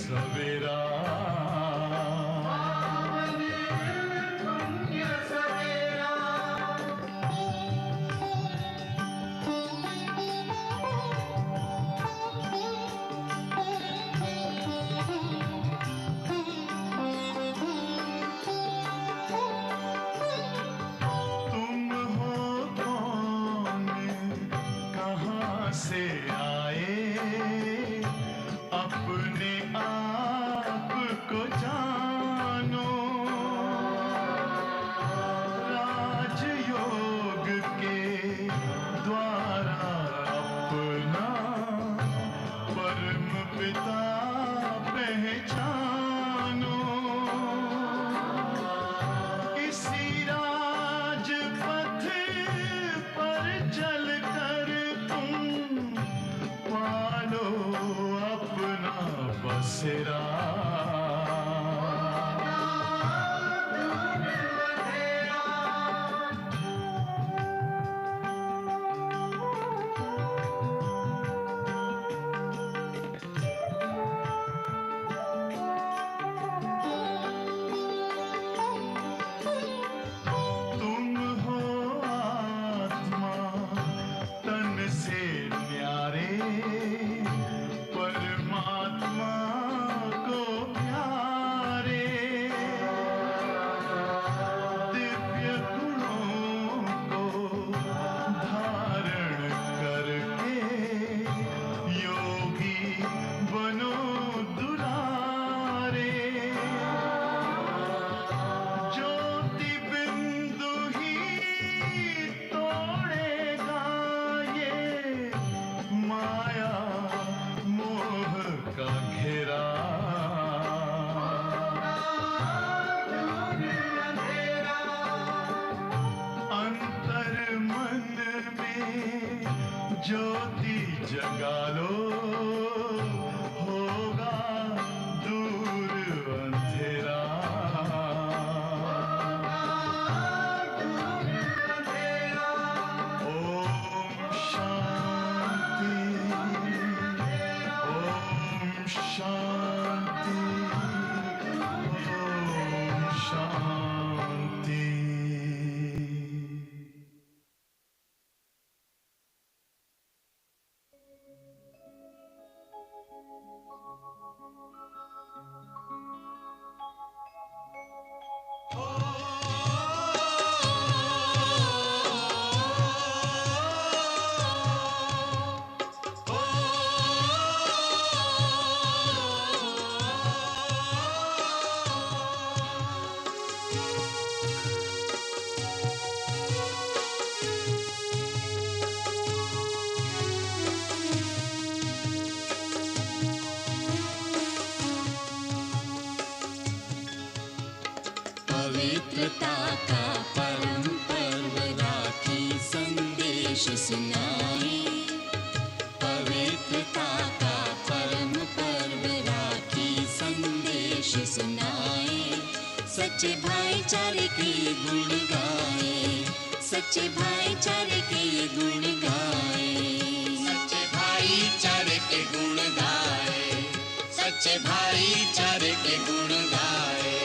सवेरा से आए अपने आप को जानो राजयोग के द्वारा अपना परम पिता पहचानो इसी राजपथ पर चलकर पालो अपना बसेरा तुम हो आत्मा तन से न्यारे परमात्मा को प्यारे दिव्य गुणों को धारण करके योगी बनो दुलारे ज्योति बिंदु ही तोड़ेगा ये माया मोह का घेरा अंतर मन में ज्योति जगा लो होगा दूर अंधेरा ओम शांति ओम शांति ओम शांति पवित्रता का परम पर्व राखी संदेश सुनाए पवित्रता का परम पर्व राखी संदेश सुनाए सच्चे भाईचारे के गुण गाए सच्चे भाईचारे के गुण गाए सच्चे भाईचारे के गुण गाए सच्चे भाईचारे के गुण गाए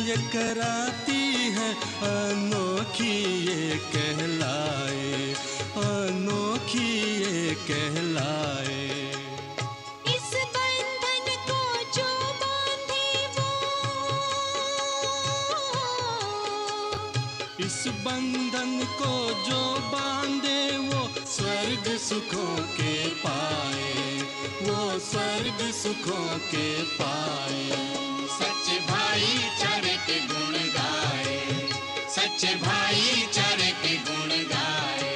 ये कराती है अनोखी ये कहलाए अनोखी ये कहलाए इस बंधन को जो बांधे वो इस बंधन को जो बांधे वो स्वर्ग सुखों के पाए वो स्वर्ग सुखों के पाए सच्चे भाईचारे के गुण गाए सच्चे भाईचारे के गुण गाए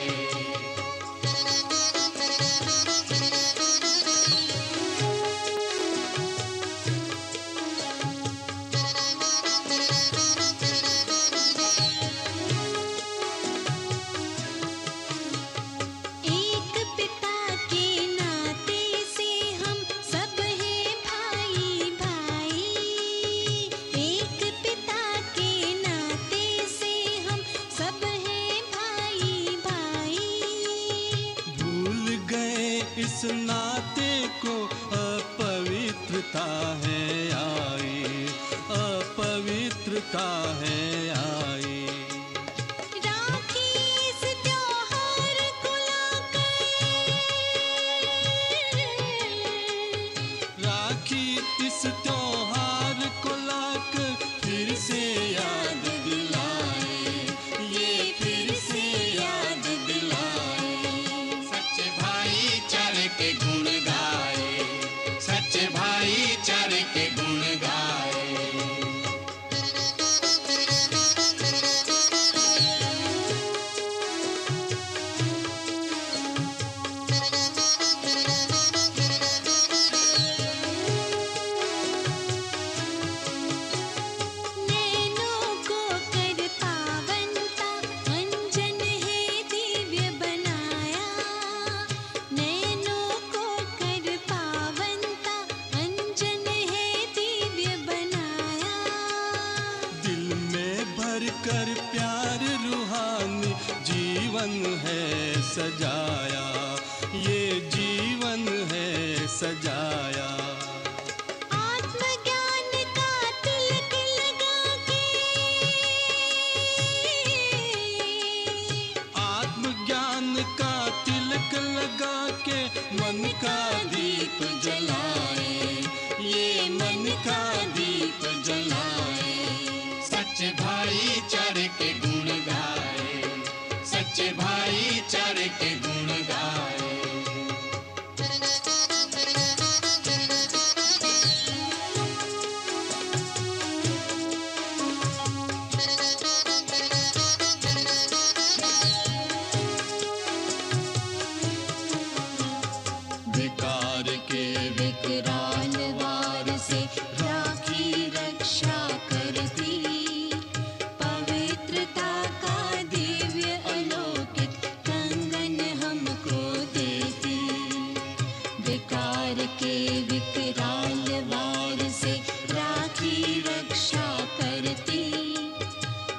विकराल वार से राखी रक्षा करती,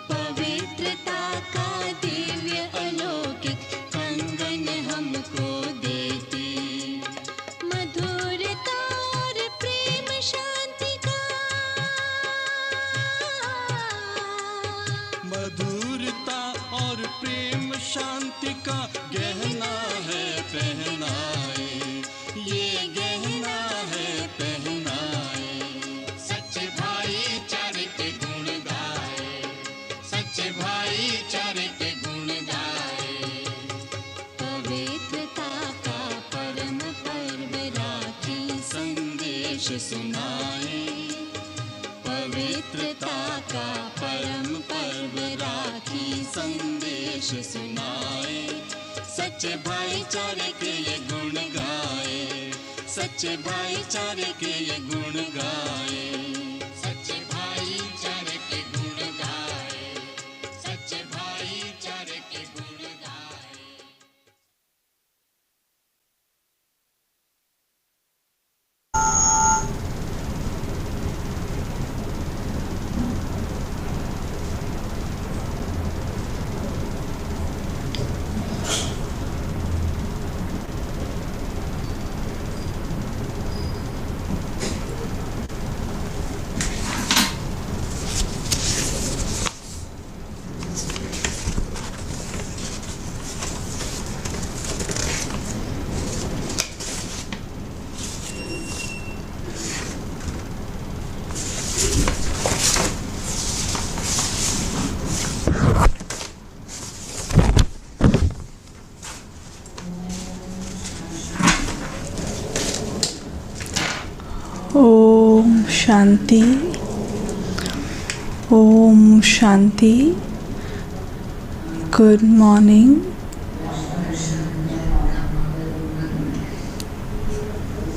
पवित्रता का दिव्य अलौकिक कंगन हमको देती। मधुरता और प्रेम शांति का, मधुरता और प्रेम शांति का गहना है पहनाए, ये गहना है पहनाए। सच्चे भाईचारे के गुण गाए, सच्चे भाईचारे के गुण गाए। पवित्रता का परम पर्व राखी संदेश सुनाए, पवित्रता का परम पर्व राखी संदेश सुनाए। सच्चे भाईचारे के ये गुण गाए, सच्चे भाईचारे के ये गुण गाए। सच्चे भाईचारे के गुण गाए, सच्चे भाईचारे के गुण गाए। Om Shanti, Om Shanti. Good morning.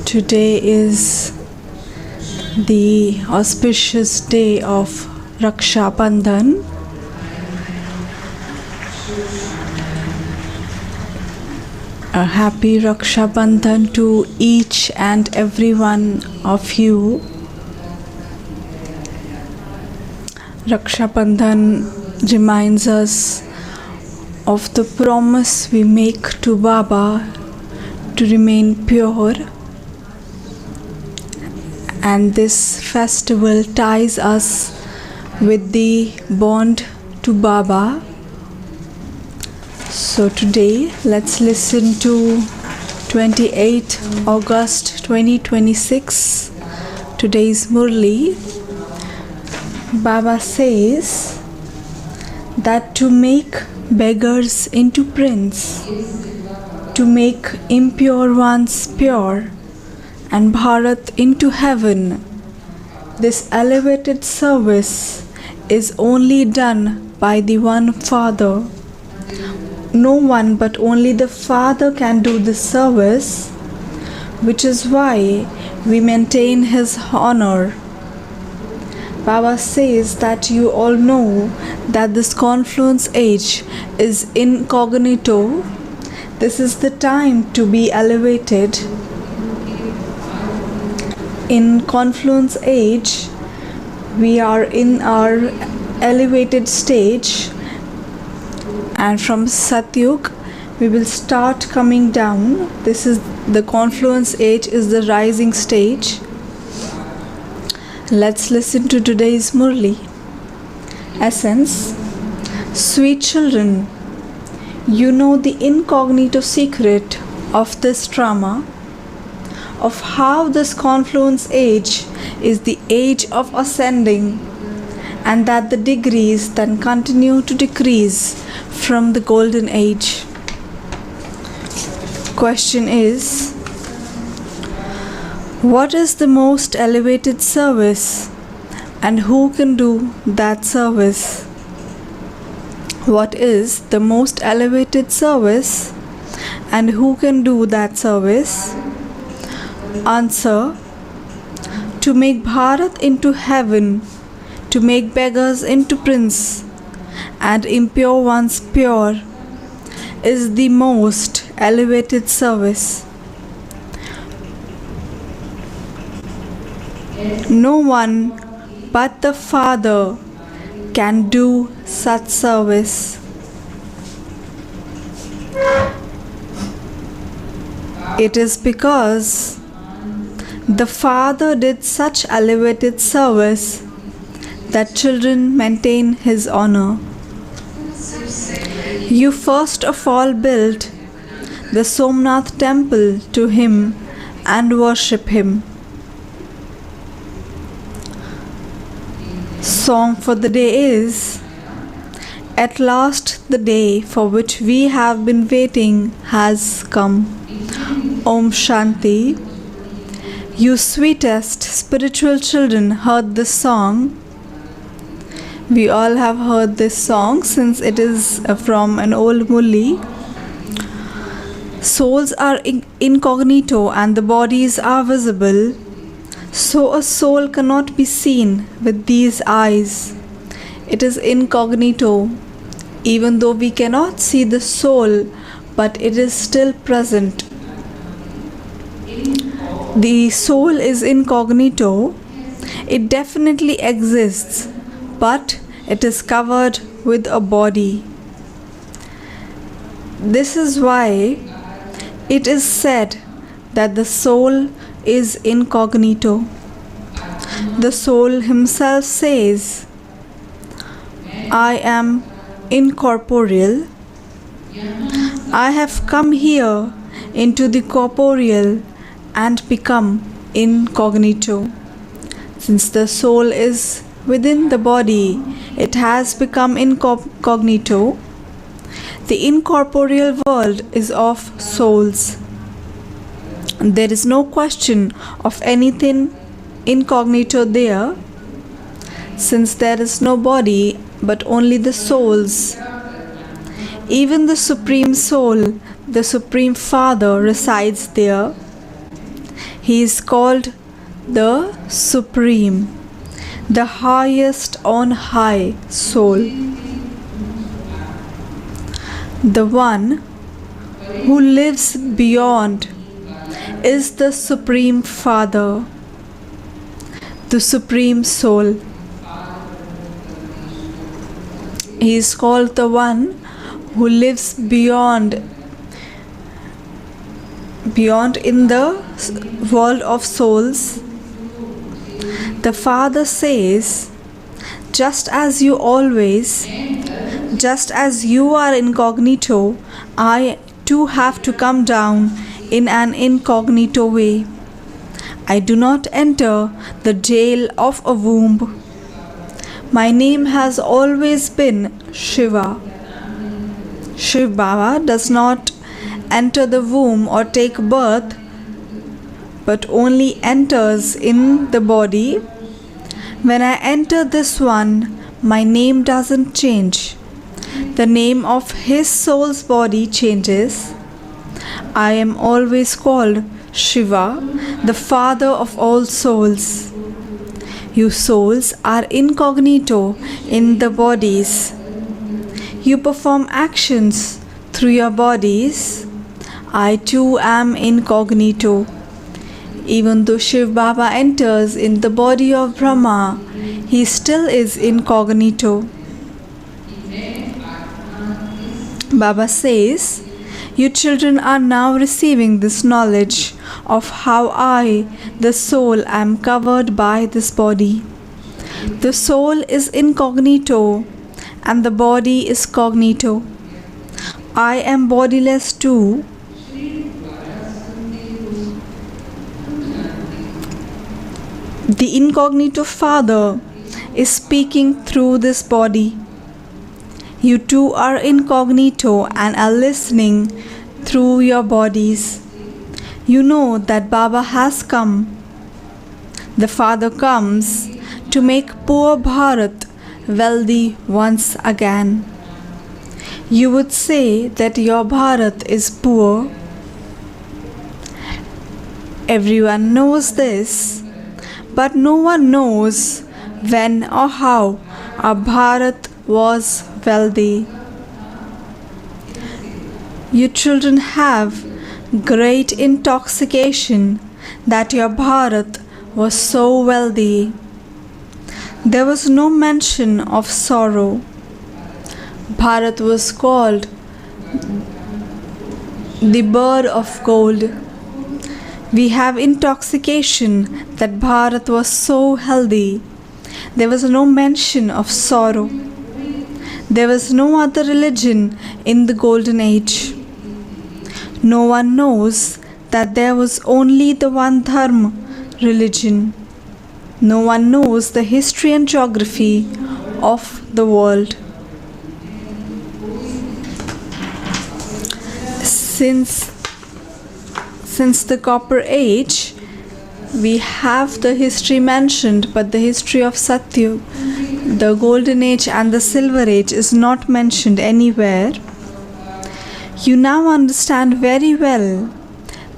Today is the auspicious day of Raksha Bandhan. A happy Raksha Bandhan to each and every one of you. Raksha Bandhan reminds us of the promise we make to Baba to remain pure, and this festival ties us with the bond to Baba. So today let's listen to 28 August 2026, today's Murli. Baba says that to make beggars into prince, to make impure ones pure, and Bharat into heaven, this elevated service is only done by the one Father. No one but only the Father can do this service, which is why we maintain His honor. Baba says that you all know that this confluence age is incognito. This is the time to be elevated. In confluence age, we are in our elevated stage, and from Satyug we will start coming down. This is the confluence age, is the rising stage. Let's listen to today's Murli. Essence. Sweet children, you know the incognito secret of this drama, of how this confluence age is the age of ascending, and that the degrees then continue to decrease from the golden age. Question is, what is the most elevated service, and who can do that service? What is the most elevated service, and who can do that service? Answer: to make Bharat into heaven, to make beggars into prince, and impure ones pure, is the most elevated service. No one but the Father can do such service. It is because the Father did such elevated service that children maintain His honor. You first of all built the Somnath temple to Him and worship Him. Song for the day is, at last the day for which we have been waiting has come. Om Shanti. You sweetest spiritual children heard this song. We all have heard this song since it is from an old Murli. Souls are incognito and the bodies are visible. So a soul cannot be seen with these eyes. It is incognito. Even though we cannot see the soul, but it is still present. The soul is incognito. It definitely exists, but it is covered with a body. This is why it is said that the soul is incognito. The soul himself says, I am incorporeal. I have come here into the corporeal and become incognito. Since the soul is within the body, it has become incognito. The incorporeal world is of souls. There is no question of anything incognito there, since there is no body but only the souls. Even the Supreme Soul, the Supreme Father, resides there. He is called the Supreme, the highest on high soul. The one who lives beyond is the Supreme Father, the Supreme Soul. He is called the one who lives beyond in the world of souls. The Father says, just as you are incognito, I too have to come down in an incognito way. I do not enter the jail of a womb. My name has always been Shiva. Shiv Baba does not enter the womb or take birth, but only enters in the body. When I enter this one, my name doesn't change. The name of his soul's body changes. I am always called Shiva, the Father of all souls. You souls are incognito in the bodies. You perform actions through your bodies. I too am incognito. Even though Shiv Baba enters in the body of Brahma, he still is incognito. Baba says, you children are now receiving this knowledge of how I, the soul, am covered by this body. The soul is incognito and the body is cognito. I am bodiless too. The incognito Father is speaking through this body. You too are incognito and are listening through your bodies. You know that Baba has come. The Father comes to make poor Bharat wealthy once again. You would say that your Bharat is poor. Everyone knows this, but no one knows when or how our Bharat was wealthy. You children have great intoxication that your Bharat was so wealthy. There was no mention of sorrow. Bharat was called the bird of gold. We have intoxication that Bharat was so healthy. There was no mention of sorrow. There was no other religion in the golden age. No one knows that there was only the one Dharma religion. No one knows the history and geography of the world. Since the Copper Age, we have the history mentioned, but the history of Satyug, the Golden Age and the Silver Age is not mentioned anywhere. You now understand very well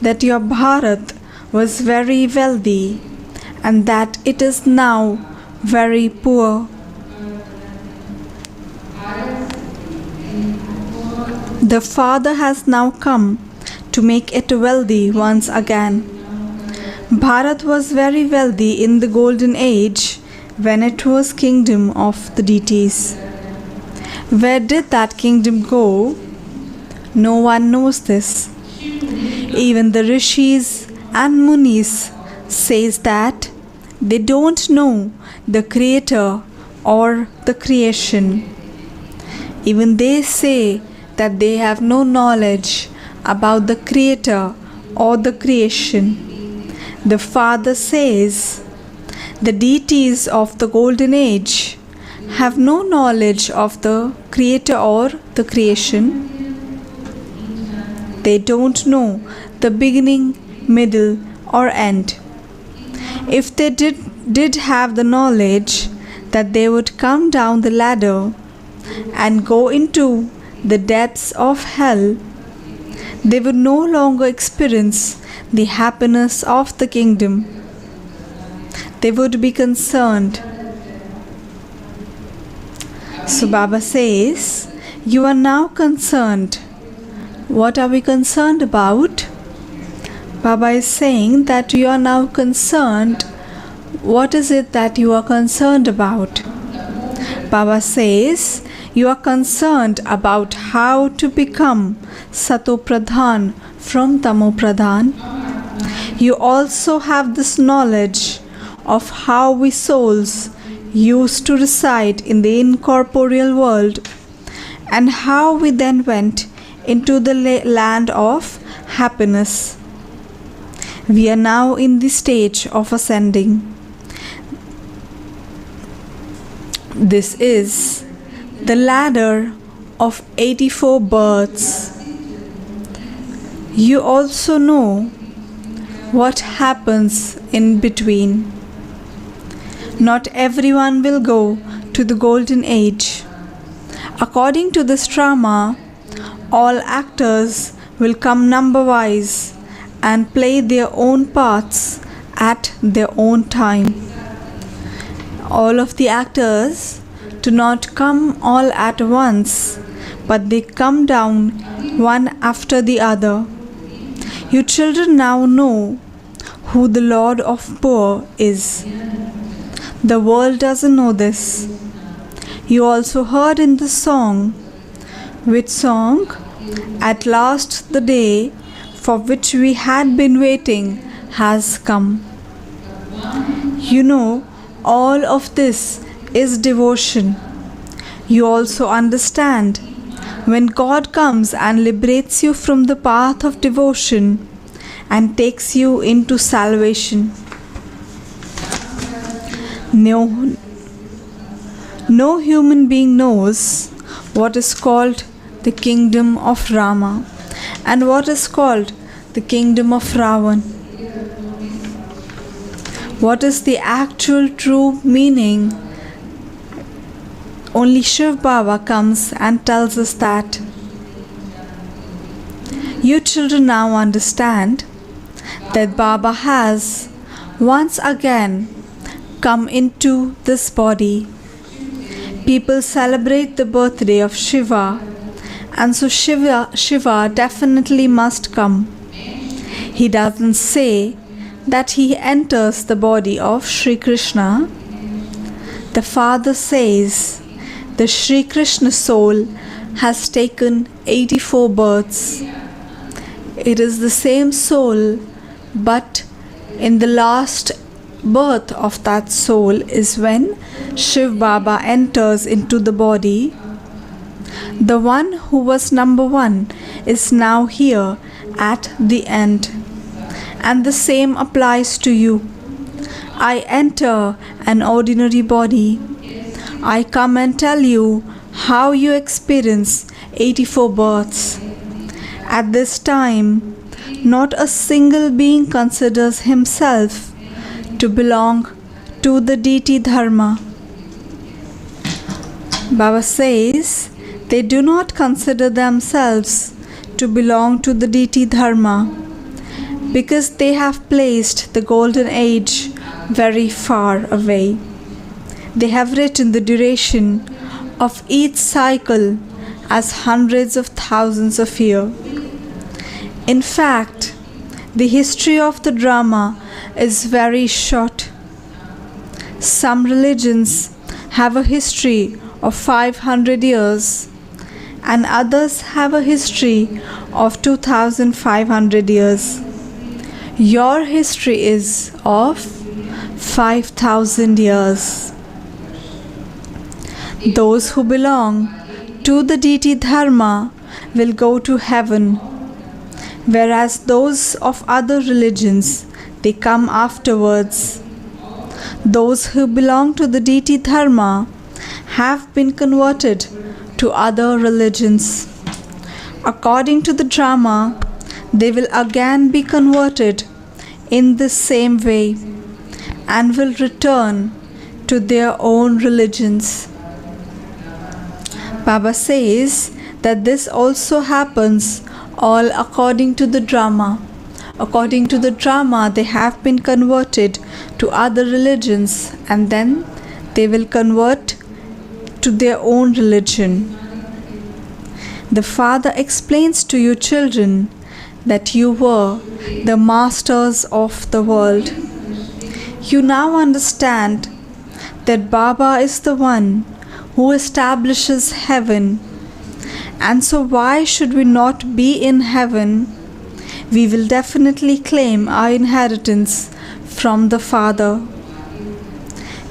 that your Bharat was very wealthy and that it is now very poor. The Father has now come to make it wealthy once again. Bharat was very wealthy in the Golden Age when it was kingdom of the deities. Where did that kingdom go? No one knows this. Even the rishis and munis says that they don't know the creator or the creation. Even they say that they have no knowledge about the creator or the creation. The Father says the deities of the Golden Age have no knowledge of the creator or the creation. They don't know the beginning, middle, or end. If they did have the knowledge that they would come down the ladder and go into the depths of hell, they would no longer experience the happiness of the kingdom. They would be concerned. So Baba says, you are now concerned. What are we concerned about? Baba is saying that you are now concerned. What is it that you are concerned about? Baba says, you are concerned about how to become Sato Pradhan from Tamo Pradhan. You also have this knowledge of how we souls used to reside in the incorporeal world and how we then went into the land of happiness. We are now in the stage of ascending. This is the ladder of 84 births. You also know what happens in between. Not everyone will go to the Golden Age. According to this drama, all actors will come number-wise and play their own parts at their own time. All of the actors do not come all at once, but they come down one after the other. You children now know who the Lord of Poor is. The world doesn't know this. You also heard in the song. Which song? At last the day for which we had been waiting has come. You know, all of this is devotion. You also understand when God comes and liberates you from the path of devotion and takes you into salvation. No human being knows what is called the kingdom of Rama and what is called the kingdom of Ravan. What is the actual true meaning? Only Shiv Baba comes and tells us that. You children now understand that Baba has once again come into this body. People celebrate the birthday of Shiva, and so Shiva definitely must come. He doesn't say that he enters the body of Sri Krishna, the father says the Sri Krishna soul has taken 84 births. It is the same soul, but in the last birth of that soul is when Shiv Baba enters into the body. The one who was number one is now here at the end, and the same applies to you. I enter an ordinary body. I come and tell you how you experience 84 births. At this time, not a single being considers himself to belong to the deity Dharma. Baba says they do not consider themselves to belong to the deity Dharma because they have placed the golden age very far away. They have written the duration of each cycle as hundreds of thousands of years. In fact, the history of the drama is very short. Some religions have a history of 500 years and others have a history of 2500 years. Your history is of 5000 years. Those who belong to the deity Dharma will go to heaven, whereas those of other religions, they come afterwards. Those who belong to the deity Dharma have been converted to other religions. According to the drama, they will again be converted in the same way and will return to their own religions. Baba says that this also happens all according to the drama. According to the drama, they have been converted to other religions and then they will convert to their own religion. The Father explains to you children that you were the masters of the world. You now understand that Baba is the one who establishes heaven. And so why should we not be in heaven? We will definitely claim our inheritance from the Father.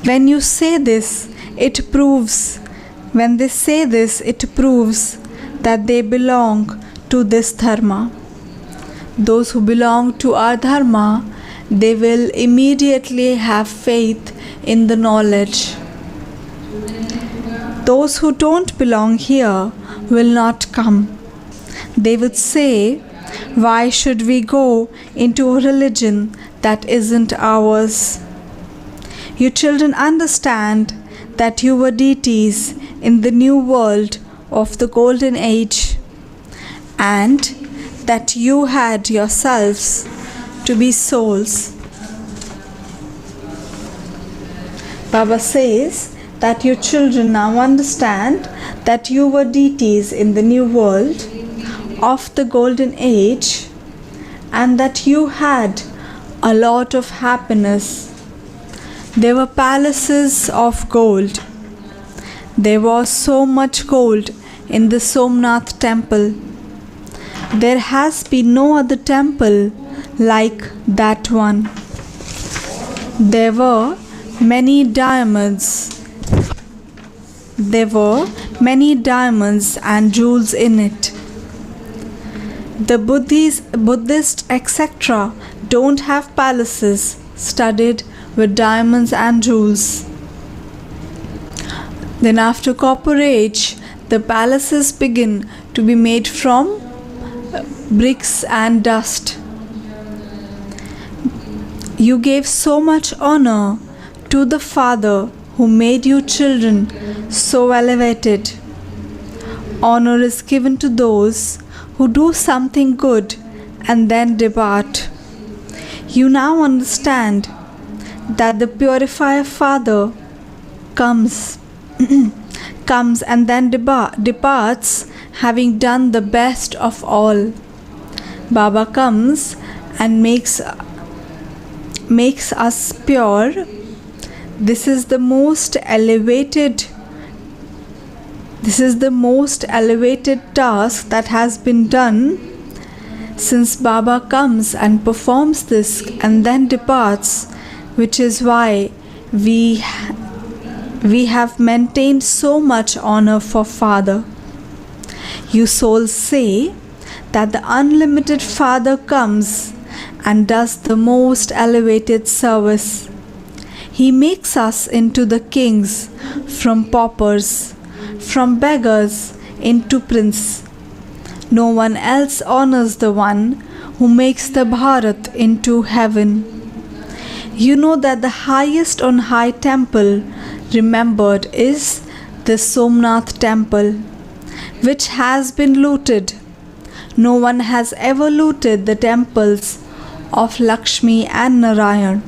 When you say this, it proves, when they say this, it proves that they belong to this dharma. Those who belong to our dharma, they will immediately have faith in the knowledge. Those who don't belong here will not come. They would say, why should we go into a religion that isn't ours? You children understand that you were deities in the new world of the golden age and that you had yourselves to be souls. Baba says that you children now understand that you were deities in the new world of the golden age and that you had a lot of happiness. There were palaces of gold. There was so much gold in the Somnath temple. There has been no other temple like that one. There were many diamonds. There were many diamonds and jewels in it. The Buddhists, etc., don't have palaces studded with diamonds and jewels. Then after Copper Age, the palaces begin to be made from bricks and dust. You gave so much honor to the Father who made you children so elevated. Honor is given to those who do something good and then depart. You now understand that the purifier Father comes and then departs, having done the best of all. Baba comes and makes makes us pure. This is the most elevated task that has been done, since Baba comes and performs this and then departs, which is why we have maintained so much honor for Father. You souls say that the unlimited Father comes and does the most elevated service. He makes us into the kings, from paupers, from beggars into prince. No one else honors the one who makes the Bharat into heaven. You know that the highest on high temple remembered is the Somnath temple, which has been looted. No one has ever looted the temples of Lakshmi and Narayan.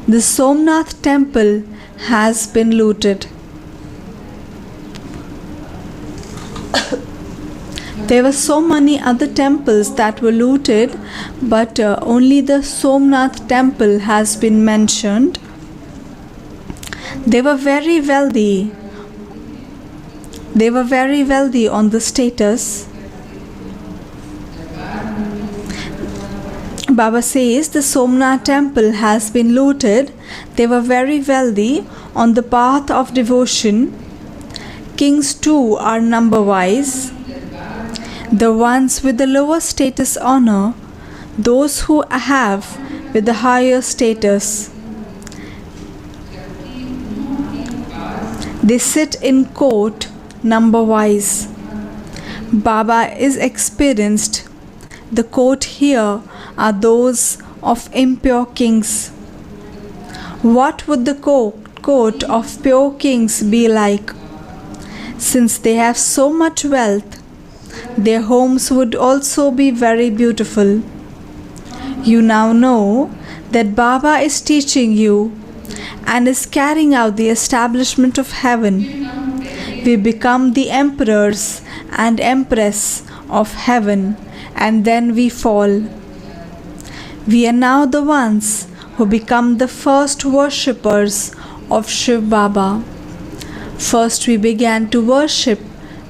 The Somnath temple has been looted. There were so many other temples that were looted, but only the Somnath temple has been mentioned. They were very wealthy. They were very wealthy on the status. Baba says the Somnath temple has been looted. They were very wealthy on the path of devotion. Kings too are number-wise. The ones with the lower status honor those who have with the higher status. They sit in court number-wise. Baba is experienced. The court here are those of impure kings. What would the court of pure kings be like? Since they have so much wealth, their homes would also be very beautiful. You now know that Baba is teaching you and is carrying out the establishment of heaven. We become the emperors and empress of heaven, and then we fall. We are now the ones who become the first worshippers of Shiv Baba. First we began to worship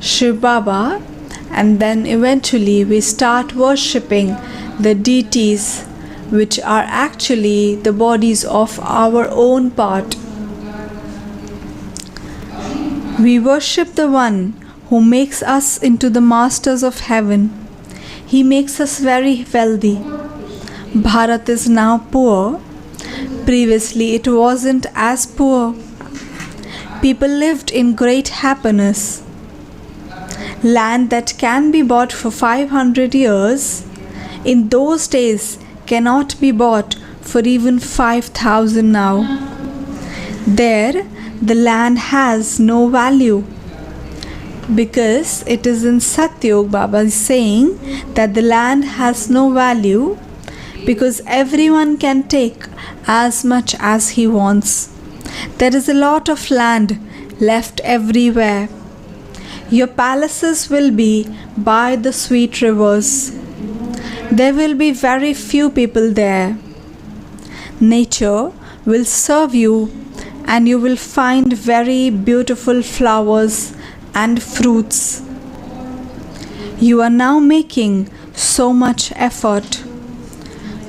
Shiv Baba, and then eventually we start worshipping the deities, which are actually the bodies of our own part. We worship the one who makes us into the masters of heaven. He makes us very wealthy. Bharat is now poor. Previously it wasn't as poor. People lived in great happiness. Land that can be bought for 500 years in those days cannot be bought for even 5,000 now. There, the land has no value. Because it is in Satyug, Baba is saying that the land has no value because everyone can take as much as he wants. There is a lot of land left everywhere. Your palaces will be by the sweet rivers. There will be very few people there. Nature will serve you, and you will find very beautiful flowers and fruits. You are now making so much effort.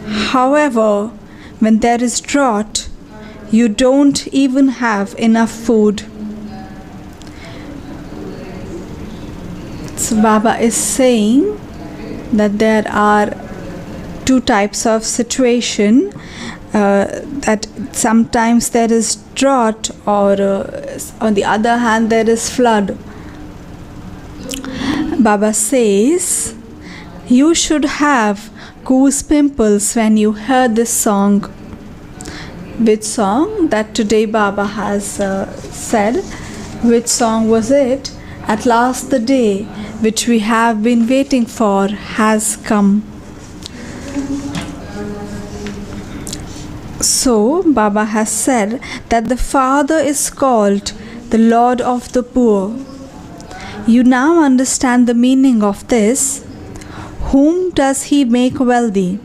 However, when there is drought, you don't even have enough food. So Baba is saying that there are two types of situation, that sometimes there is drought, or on the other hand there is flood. Baba says you should have goose pimples when you hear this song. Which song? That today Baba has said. Which song was it? At last the day which we have been waiting for has come. So Baba has said that the Father is called the Lord of the poor. You now understand the meaning of this. Whom does he make wealthy?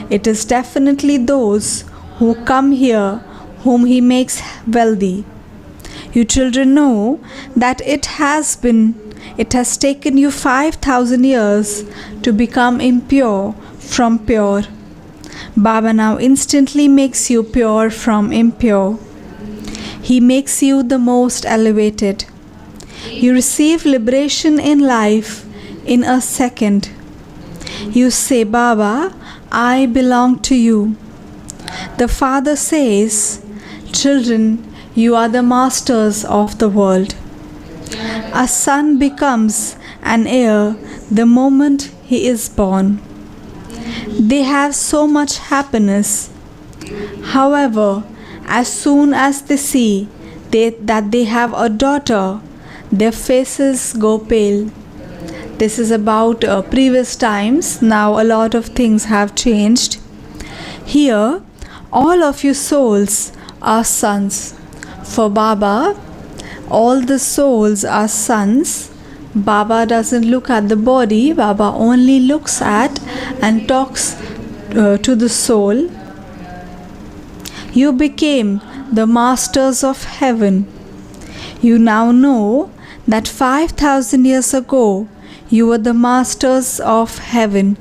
it is definitely those who come here whom he makes wealthy. You children know that it has taken you 5,000 years to become impure from pure. Baba now instantly makes you pure from impure. He makes you the most elevated. You receive liberation in life in a second. You say, Baba, I belong to you. The Father says, children, you are the masters of the world. A son becomes an heir the moment he is born. They have so much happiness. However, as soon as they see that they have a daughter, their faces go pale. This is about previous times. Now a lot of things have changed. Here, all of you souls are sons. For Baba, all the souls are sons. Baba doesn't look at the body. Baba only looks at and talks to the soul. You became the masters of heaven. You now know that 5,000 years ago you were the masters of heaven.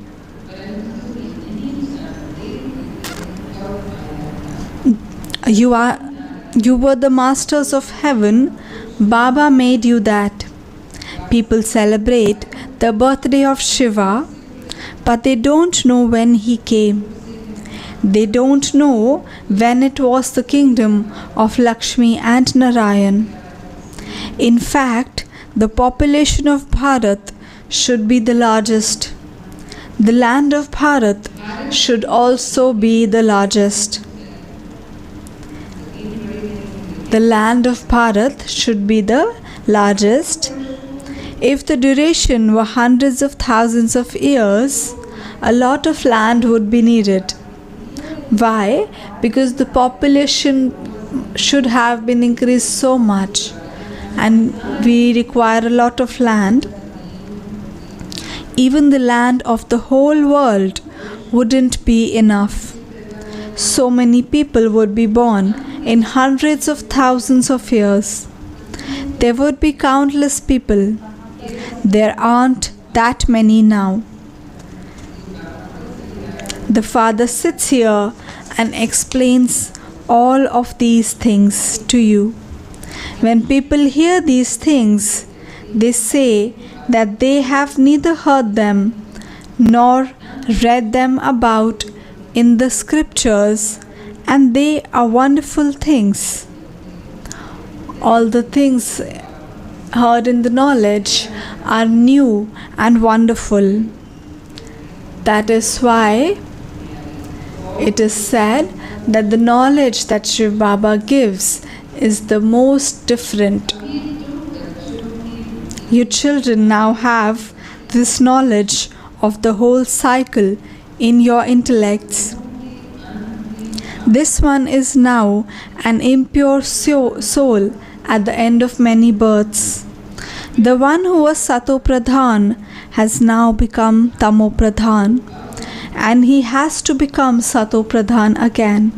You were the masters of heaven. Baba made you that. People celebrate the birthday of Shiva, but they don't know when he came. They don't know when it was the kingdom of Lakshmi and Narayan. In fact, the population of Bharat should be the largest. The land of Bharat should also be the largest. The land of Bharat should be the largest. If the duration were hundreds of thousands of years, a lot of land would be needed. Why? Because the population should have been increased so much and we require a lot of land. Even the land of the whole world wouldn't be enough. So many people would be born in hundreds of thousands of years. There would be countless people. There aren't that many now. The Father sits here and explains all of these things to you. When people hear these things, they say that they have neither heard them nor read them about in the scriptures, and they are wonderful things. All the things heard in the knowledge are new and wonderful. That is why it is said that the knowledge that Shiv Baba gives is the most different. You children now have this knowledge of the whole cycle in your intellects. This one is now an impure soul at the end of many births. The one who was Sato Pradhan has now become Tamo Pradhan, and he has to become Sato Pradhan again.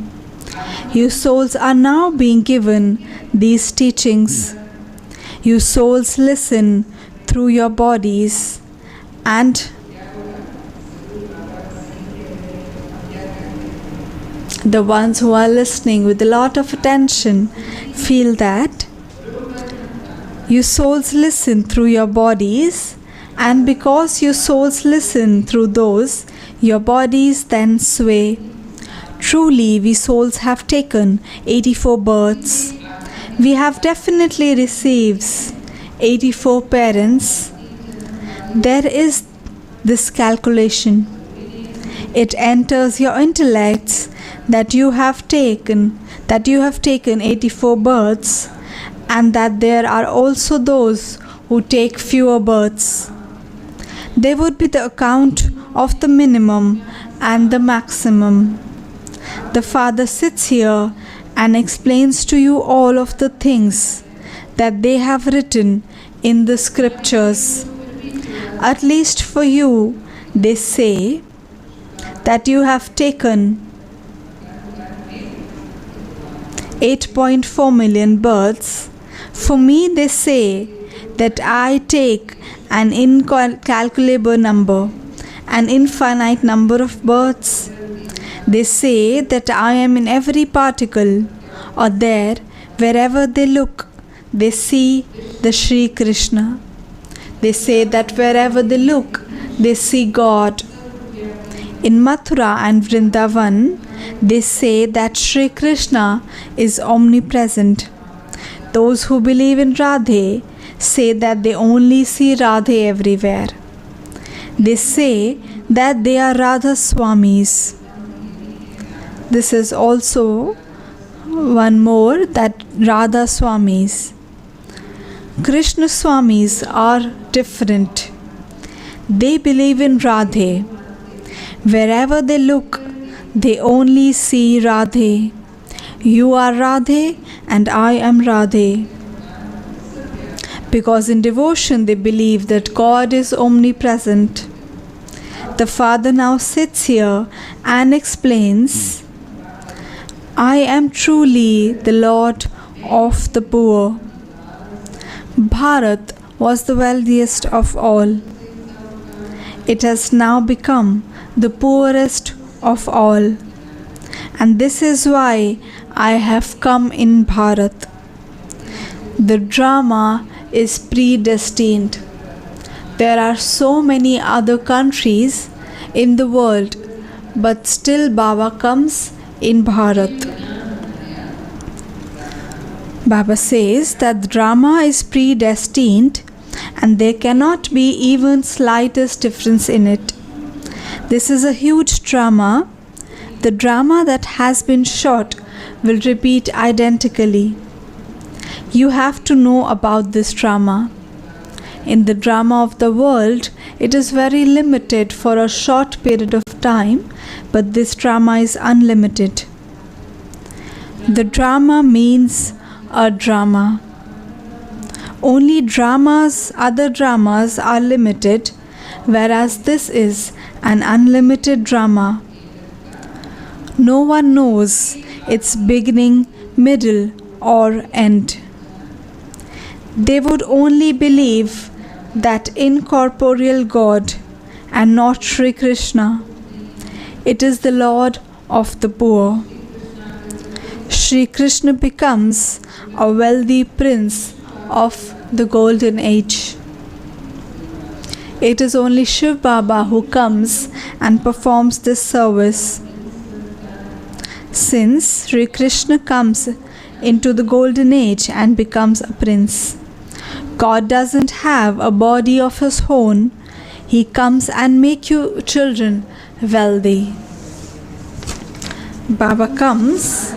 You souls are now being given these teachings. You souls listen through your bodies, and the ones who are listening with a lot of attention feel that you souls listen through your bodies, and because you souls listen through those, your bodies then sway. Truly, we souls have taken 84 births. We have definitely received 84 parents. There is this calculation. It enters your intellects that you have taken 84 births, and that there are also those who take fewer births. There would be the account of the minimum and the maximum. The Father sits here and explains to you all of the things that they have written in the scriptures. At least for you, they say that you have taken 8.4 million births. For me, they say that I take an incalculable number, an infinite number of births. They say that I am in every particle, or there, wherever they look, they see the Sri Krishna. They say that wherever they look, they see God. In Mathura and Vrindavan, they say that Sri Krishna is omnipresent. Those who believe in Radhe say that they only see Radhe everywhere. They say that they are Radha Swamis. This is also one more, that Radha Swamis. Krishna Swamis are different. They believe in Radhe. Wherever they look, they only see Radhe. You are Radhe and I am Radhe. Because in devotion they believe that God is omnipresent. The Father now sits here and explains, I am truly the Lord of the poor. Bharat was the wealthiest of all. It has now become the poorest of all. And this is why I have come in Bharat. The drama is predestined. There are so many other countries in the world, but still Baba comes in Bharat. Baba says that the drama is predestined and there cannot be even slightest difference in it. This is a huge drama. The drama that has been shot will repeat identically. You have to know about this drama. In the drama of the world, it is very limited for a short period of time, but this drama is unlimited. The drama means a drama. Only dramas, other dramas are limited, whereas this is an unlimited drama. No one knows its beginning, middle, or end. They would only believe that incorporeal God and not Sri Krishna. It is the Lord of the poor. Sri Krishna becomes a wealthy prince of the golden age. It is only Shiv Baba who comes and performs this service. Since Sri Krishna comes into the golden age and becomes a prince, God doesn't have a body of his own. He comes and make you children wealthy. Baba comes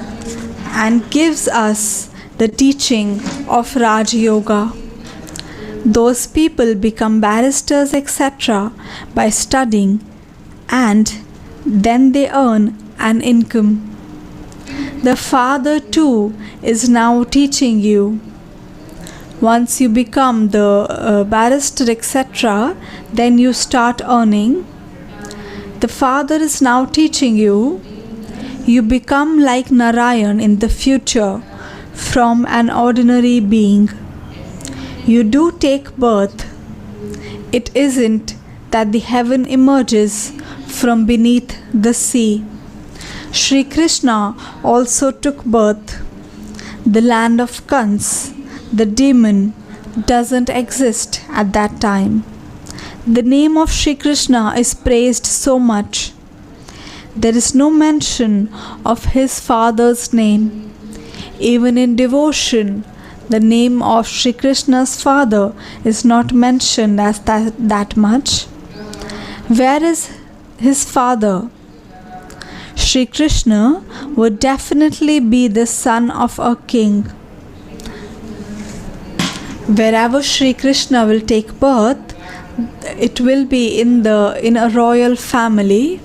and gives us the teaching of Raj Yoga. Those people become barristers, etc. by studying, and then they earn an income. The Father too is now teaching you. Once you become the barrister, etc., then you start earning. The Father is now teaching you. You become like Narayan in the future from an ordinary being. You do take birth. It isn't that the heaven emerges from beneath the sea. Sri Krishna also took birth. The land of Kans, the demon, doesn't exist at that time. The name of Sri Krishna is praised so much. There is no mention of his father's name. Even in devotion, the name of Sri Krishna's father is not mentioned as that much. Where is his father? Sri Krishna would definitely be the son of a king. Wherever Sri Krishna will take birth, it will be in a royal family.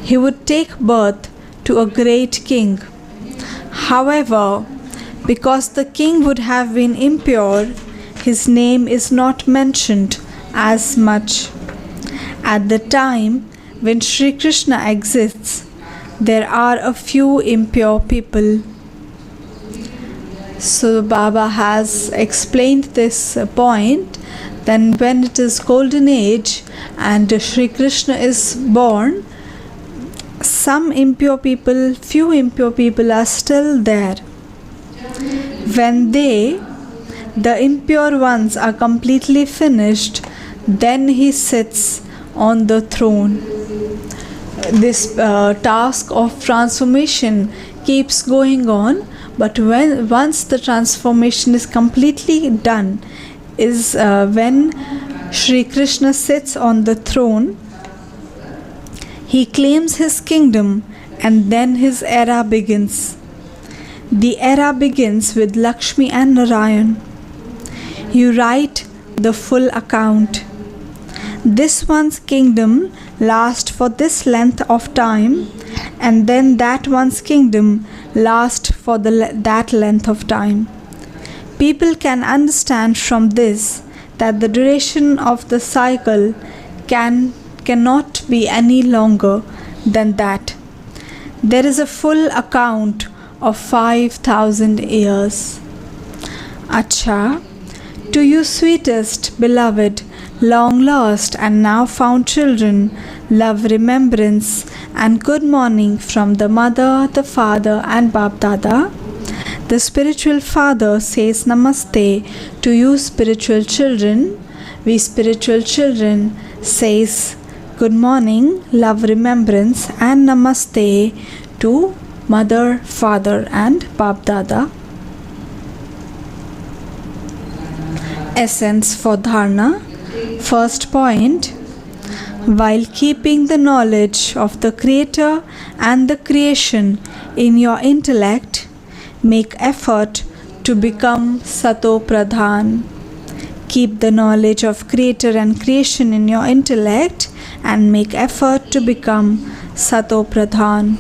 He would take birth to a great king. However, because the king would have been impure, his name is not mentioned as much. At the time when Sri Krishna exists, there are a few impure people. So Baba has explained this point. Then when it is golden age and Sri Krishna is born, some impure people, few impure people are still there. When the impure ones are completely finished, then he sits on the throne. This task of transformation keeps going on, but once the transformation is completely done, is when Sri Krishna sits on the throne. He claims his kingdom, and then his era begins. The era begins with Lakshmi and Narayan. You write the full account. This one's kingdom lasts for this length of time, and then that one's kingdom lasts for that length of time. People can understand from this that the duration of the cycle cannot be any longer than that. There is a full account of 5,000 years. Acha, to you sweetest, beloved, long lost and now found children, love, remembrance and good morning from the mother, the father and Bap Dada. The spiritual father says namaste to you spiritual children. We spiritual children says good morning, love, remembrance and namaste to mother, father and Bap Dada. Essence for Dharna. First point, while keeping the knowledge of the Creator and the creation in your intellect, make effort to become Sato Pradhan. Keep the knowledge of Creator and creation in your intellect and make effort to become Sato Pradhan.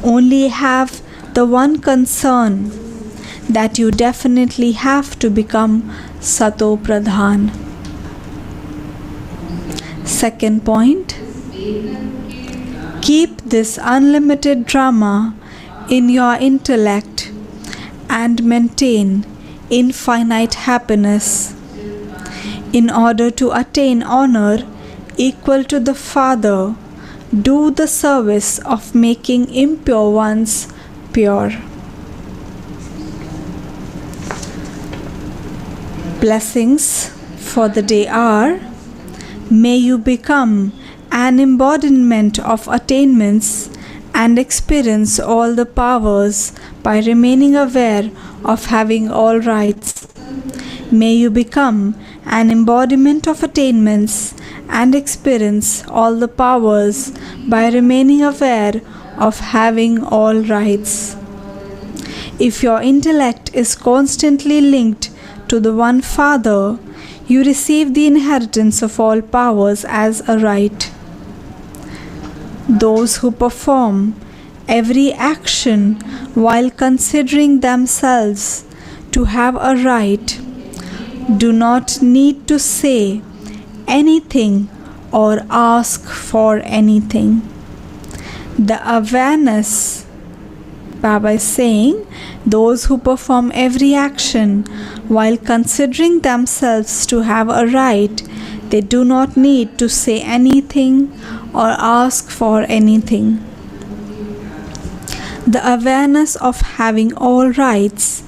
Only have the one concern that you definitely have to become Sato Pradhan. Second point, keep this unlimited drama in your intellect and maintain infinite happiness. In order to attain honor equal to the Father, do the service of making impure ones pure. Blessings for the day are: may you become an embodiment of attainments and experience all the powers by remaining aware of having all rights. May you become an embodiment of attainments and experience all the powers by remaining aware of having all rights. If your intellect is constantly linked to the one Father, you receive the inheritance of all powers as a right. Those who perform every action while considering themselves to have a right do not need to say anything or ask for anything. The awareness, Baba is saying, those who perform every action while considering themselves to have a right, they do not need to say anything or ask for anything. The awareness of having all rights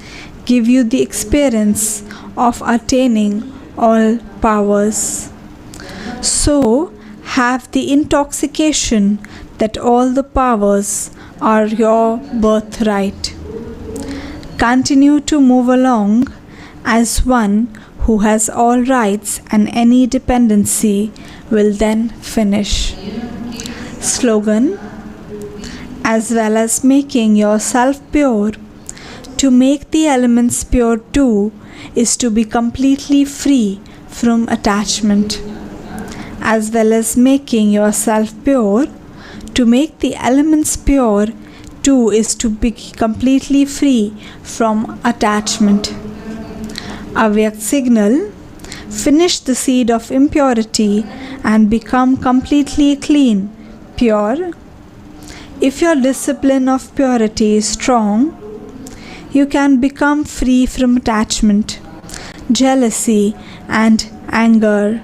give you the experience of attaining all powers. So, have the intoxication that all the powers are your birthright. Continue to move along as one who has all rights, and any dependency will then finish. Slogan: as well as making yourself pure, to make the elements pure too is to be completely free from attachment. As well as making yourself pure, to make the elements pure too is to be completely free from attachment. Avyak signal: finish the seed of impurity and become completely clean, pure. If your discipline of purity is strong, you can become free from attachment, jealousy, and anger.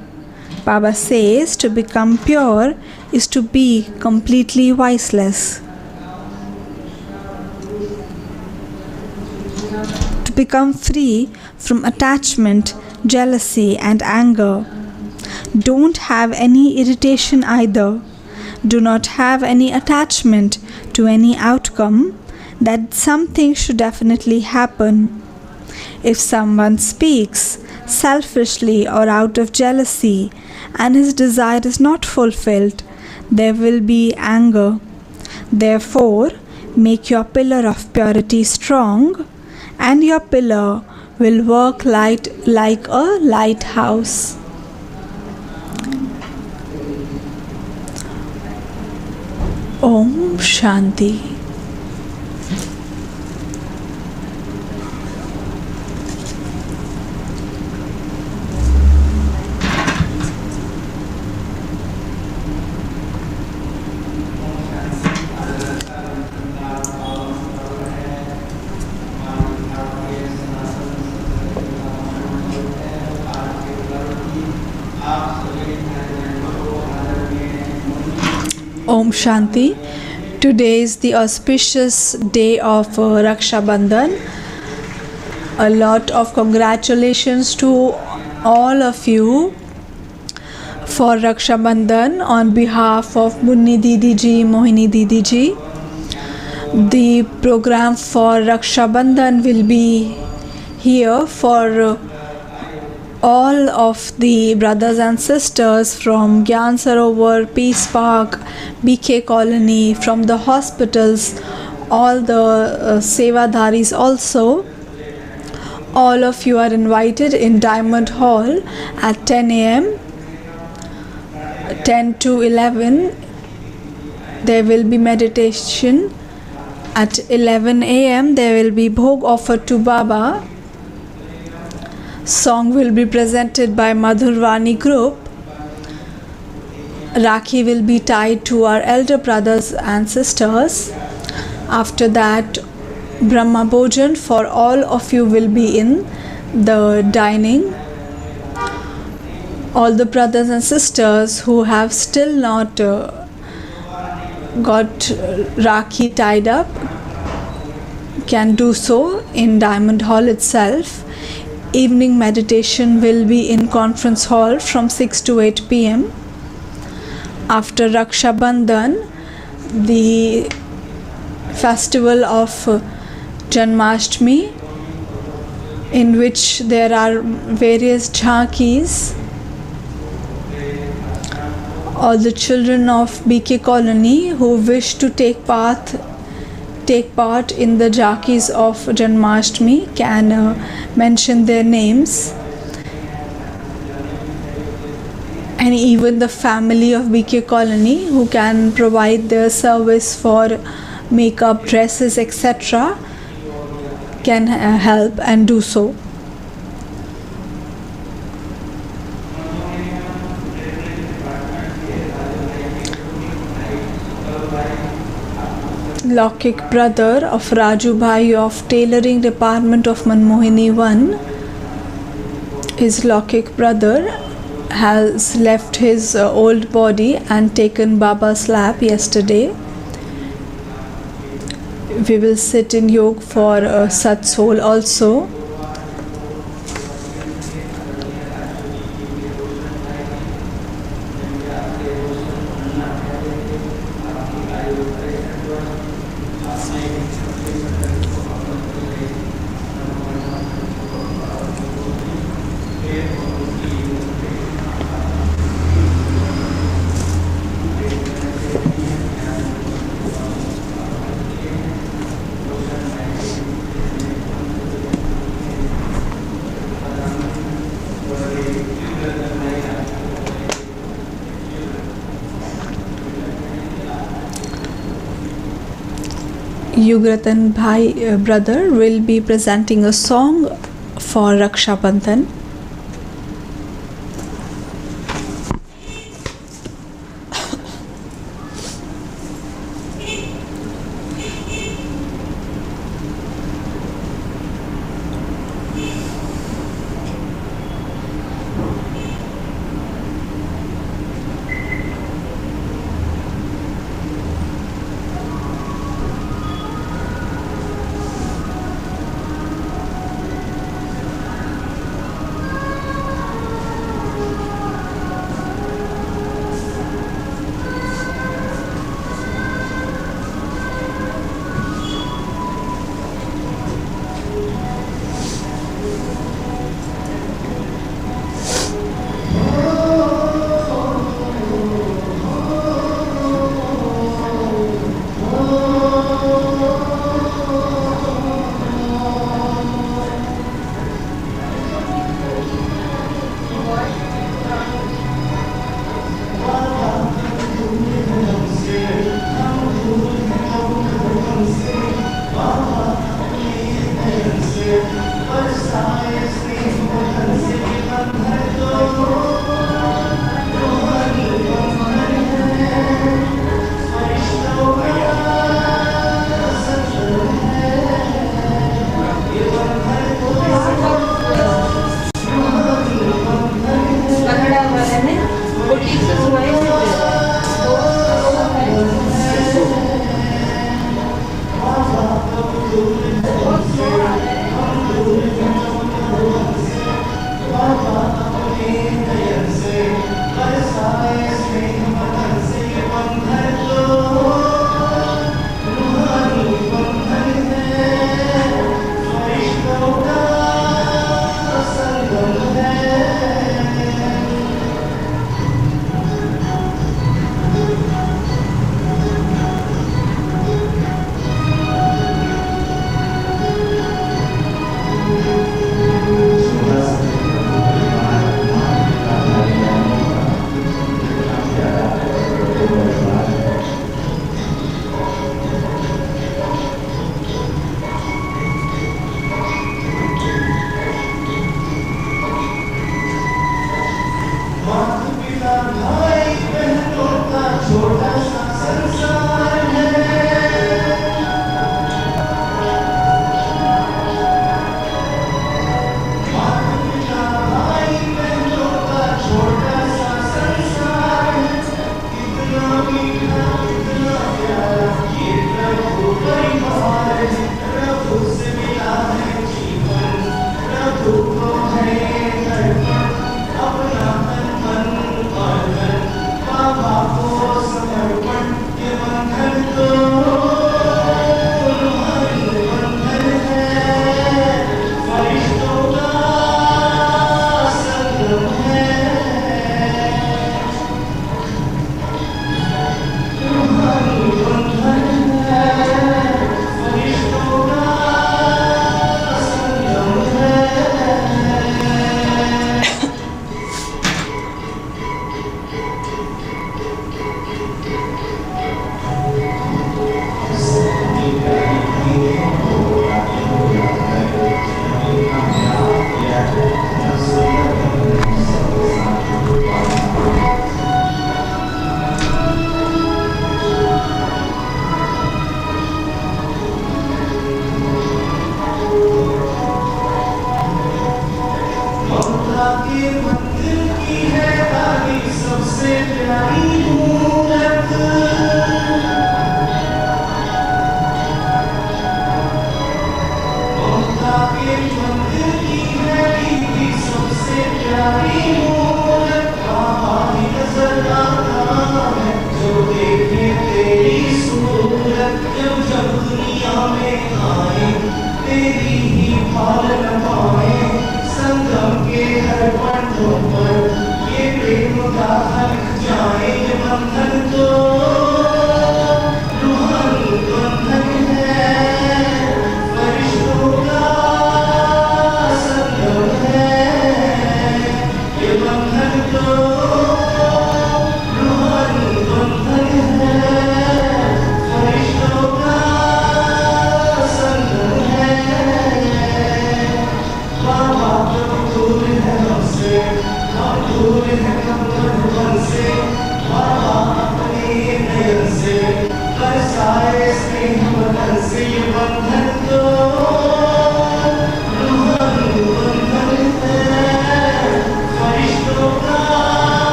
Baba says to become pure is to be completely viceless. To become free from attachment, jealousy, and anger. Don't have any irritation either. Do not have any attachment to any outcome, that something should definitely happen. If someone speaks selfishly or out of jealousy and his desire is not fulfilled, there will be anger. Therefore, make your pillar of purity strong, and your pillar will work like a lighthouse. Om Shanti. Om Shanti. Today is the auspicious day of Raksha Bandhan. A lot of congratulations to all of you for Raksha Bandhan on behalf of Munni Didi ji, Mohini Didi ji. The program for Raksha Bandhan will be here for all of the brothers and sisters from Gyan Sarovar, Peace Park, BK Colony, from the hospitals, all the Sevadharis also. All of you are invited in Diamond Hall at 10 a.m. 10 to 11. There will be meditation. At 11 a.m. there will be Bhog offered to Baba. Song will be presented by Madhurvani group. Rakhi will be tied to our elder brothers and sisters. After that, Brahma Bhojan for all of you will be in the dining. All the brothers and sisters who have still not got Rakhi tied up can do so in Diamond Hall itself. Evening meditation will be in Conference Hall from 6 to 8 p.m. After Raksha Bandhan, the festival of Janmashtami, in which there are various jhankis. All the children of BK Colony who wish to take part in the jhankis of Janmashtami can mention their names. And even the family of BK Colony who can provide their service for makeup, dresses, etc. can help and do so. Laukik brother of Raju Bhai of tailoring department of Manmohini 1, his Laukik brother has left his old body and taken Baba's lap yesterday. We will sit in yoga for Sat Soul also. Yugratan Bhai brother will be presenting a song for Raksha Bandhan.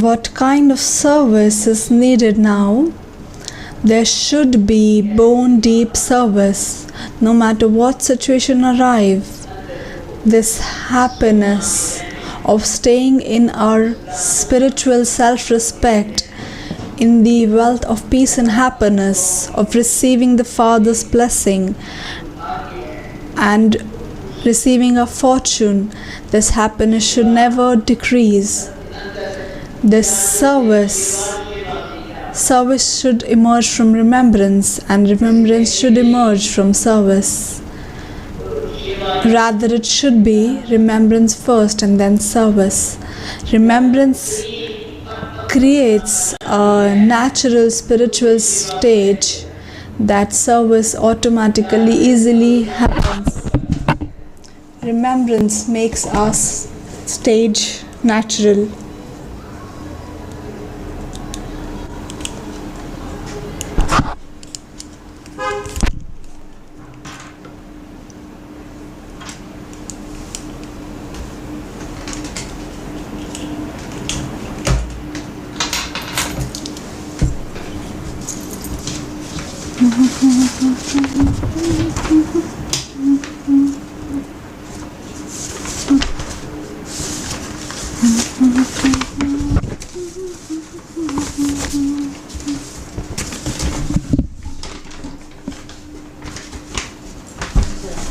What kind of service is needed now? There should be bone deep service, no matter what situation arrive. This happiness of staying in our spiritual self-respect, in the wealth of peace and happiness, of receiving the Father's blessing and receiving a fortune, this happiness should never decrease. This service should emerge from remembrance, and remembrance should emerge from service. Rather, it should be remembrance first and then service. Remembrance creates a natural spiritual stage that service automatically, easily happens. Remembrance makes us stage natural.